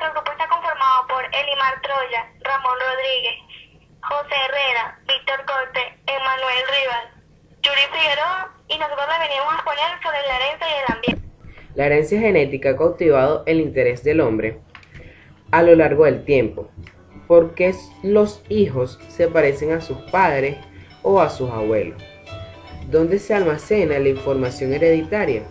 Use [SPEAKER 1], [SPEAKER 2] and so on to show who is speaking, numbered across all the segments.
[SPEAKER 1] Nuestro grupo está conformado por Elimar Troya, Ramón Rodríguez, José Herrera, Víctor Corte, Emanuel Rivas, Yuri Figueroa, y nosotros le venimos a exponer sobre la herencia y el ambiente.
[SPEAKER 2] La herencia genética ha cautivado el interés del hombre a lo largo del tiempo. ¿Por qué los hijos se parecen a sus padres o a sus abuelos? ¿Dónde se almacena la información hereditaria?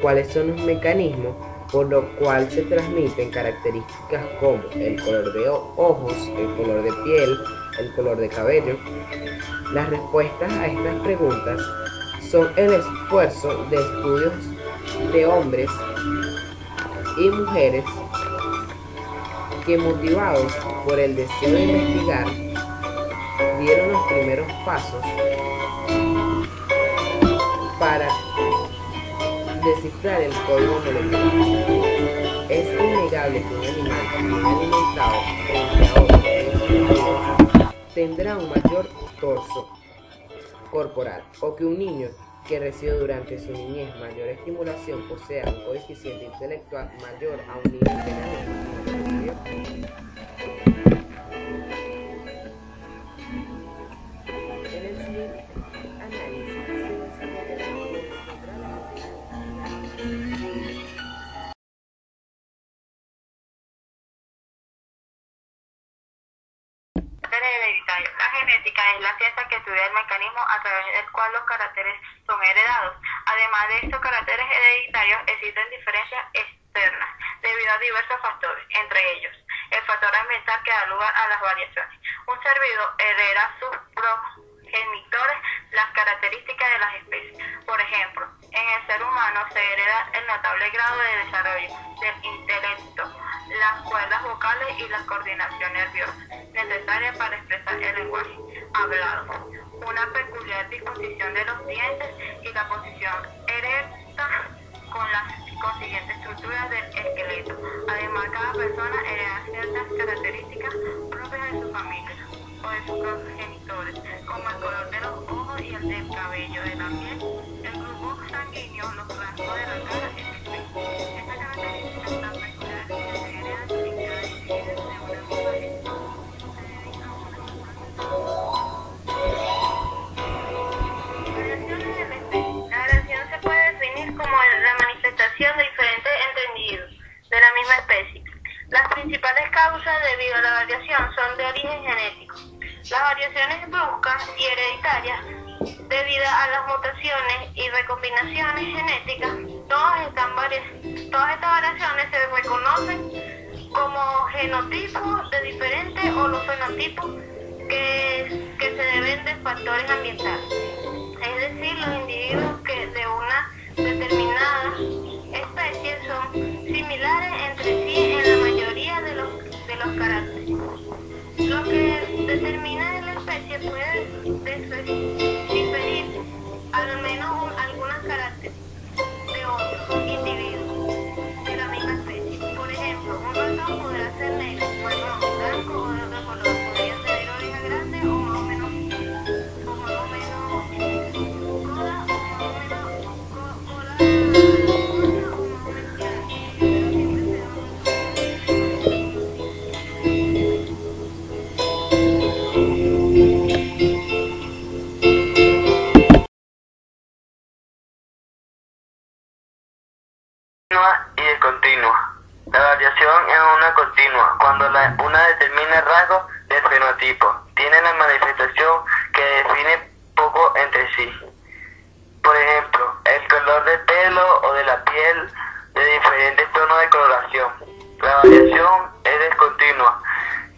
[SPEAKER 2] ¿Cuáles son los mecanismos por los cuales se transmiten características como el color de ojos, el color de piel, el color de cabello? Las respuestas a estas preguntas son el esfuerzo de estudios de hombres y mujeres que, motivados por el deseo de investigar, dieron los primeros pasos para descifrar el código molecular. Es innegable que un animal bien alimentado frente a otro desnutrido tendrá un mayor torso corporal, o que un niño que recibe durante su niñez mayor estimulación posea un coeficiente intelectual mayor a un niño que no recibió. En el siguiente análisis se desarrollará
[SPEAKER 1] Hereditario. La genética es la ciencia que estudia el mecanismo a través del cual los caracteres son heredados. Además de estos caracteres hereditarios, existen diferencias externas debido a diversos factores, entre ellos el factor ambiental que da lugar a las variaciones. Un ser vivo hereda a sus progenitores las características de las especies. Por ejemplo, en el ser humano se hereda el notable grado de desarrollo del intelecto, las cuerdas vocales y la coordinación nerviosa necesaria para expresar el lenguaje hablado, una peculiar disposición de los dientes y la posición erecta con la consiguiente estructura del esqueleto. Además, cada persona hereda ciertas características propias de su familia o de sus progenitores, como el color de los ojos y el del cabello, de la piel, el grupo sanguíneo, los rasgos de la cara, etc. Estas características tan peculiares que se heredan sin que nadie de una misma gente. Variaciones de la especie. La variación se puede definir como la manifestación de diferentes individuos de la misma especie. Las principales causas debido a la variación son de origen genético. Las variaciones bruscas y hereditarias, debido a las mutaciones y recombinaciones genéticas, todas estas variaciones se reconocen como genotipos de diferentes o los fenotipos que se deben de factores ambientales. Es decir, los individuos que de una determinada especie son similares entre sí en la mayoría de los caracteres. Lo que determina de la especie puede diferir al menos algunas caracteres de otros individuos de la misma especie. Por ejemplo, un ratón podrá ser negro, marrón, blanco o de otro color. Podría ser de oreja grande o más o menos coda o más o menos cola o más o menos clara. Pero siempre será
[SPEAKER 3] y discontinua. La variación es una continua, cuando una determina el rasgo del fenotipo. Tiene la manifestación que define poco entre sí. Por ejemplo, el color del pelo o de la piel de diferentes tonos de coloración. La variación es discontinua,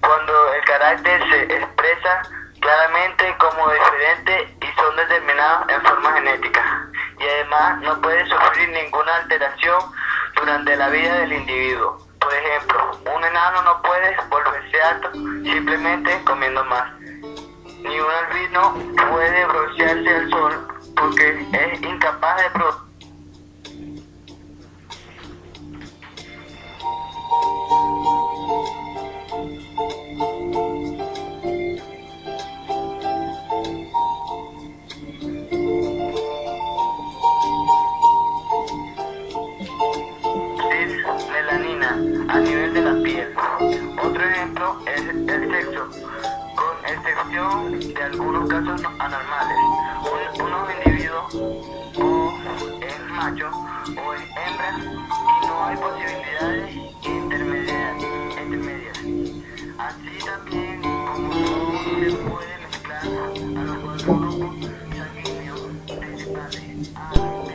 [SPEAKER 3] cuando el carácter se expresa claramente como diferente y son determinados en forma genética. Y además no puede sufrir ninguna alteración durante la vida del individuo. Por ejemplo, un enano no puede volverse alto simplemente comiendo más. Ni un albino puede broncearse al sol porque es incapaz de melanina. a nivel de la piel. Otro ejemplo es el sexo, con excepción de algunos casos anormales. Unos individuos o es macho o es hembra y no hay posibilidades intermedias. Así también como no se puede mezclar a los cuatro grupos sanguíneos principales A, B,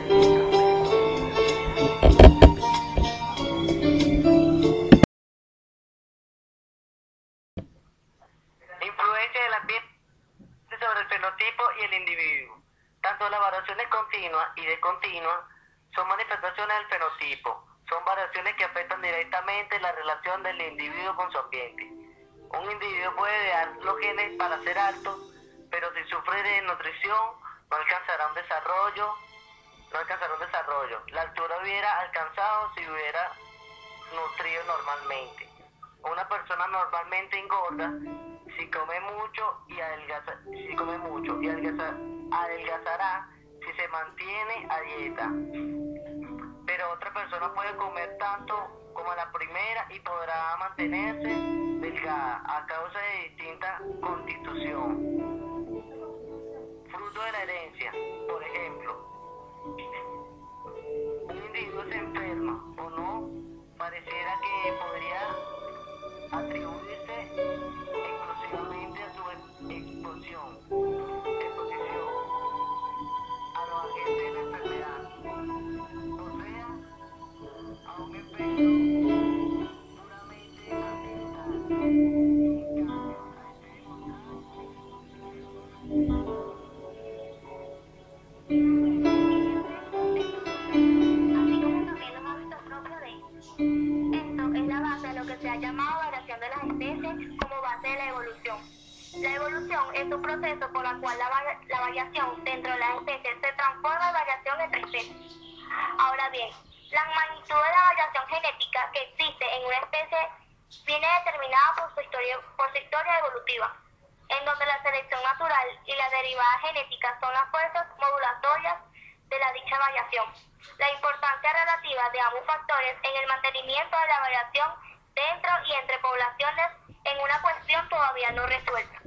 [SPEAKER 3] influencia del ambiente sobre el fenotipo y el individuo. Tanto las variaciones continuas y discontinuas son manifestaciones del fenotipo. Son variaciones que afectan directamente la relación del individuo con su ambiente. Un individuo puede idear los genes para ser alto, pero si sufre de nutrición no alcanzará un desarrollo. La altura hubiera alcanzado si hubiera nutrido normalmente. Una persona normalmente engorda si come mucho y adelgazará si se mantiene a dieta. Pero otra persona puede comer tanto como la primera y podrá mantenerse delgada a causa de distinta constitución. Fruto de la herencia, por ejemplo, un individuo se enferma o no, pareciera que podría atribuirse exclusivamente a su exposición a los agentes de la enfermedad, o sea, a un efecto puramente ambiental. En cambio, a este demostrado
[SPEAKER 1] así como también los hábitos propios de ellos. Esto es la base de lo que se ha llamado variación de las especies como base de la evolución. La evolución es un proceso por el cual la variación dentro de las especies se transforma en variación entre especies. Ahora bien, la magnitud de la variación genética que existe en una especie viene determinada por su historia evolutiva, en donde la selección natural y la derivada genética son las fuerzas modulatorias de la dicha variación. La importancia relativa de ambos factores en el mantenimiento de la variación dentro y entre poblaciones en una cuestión todavía no resuelta.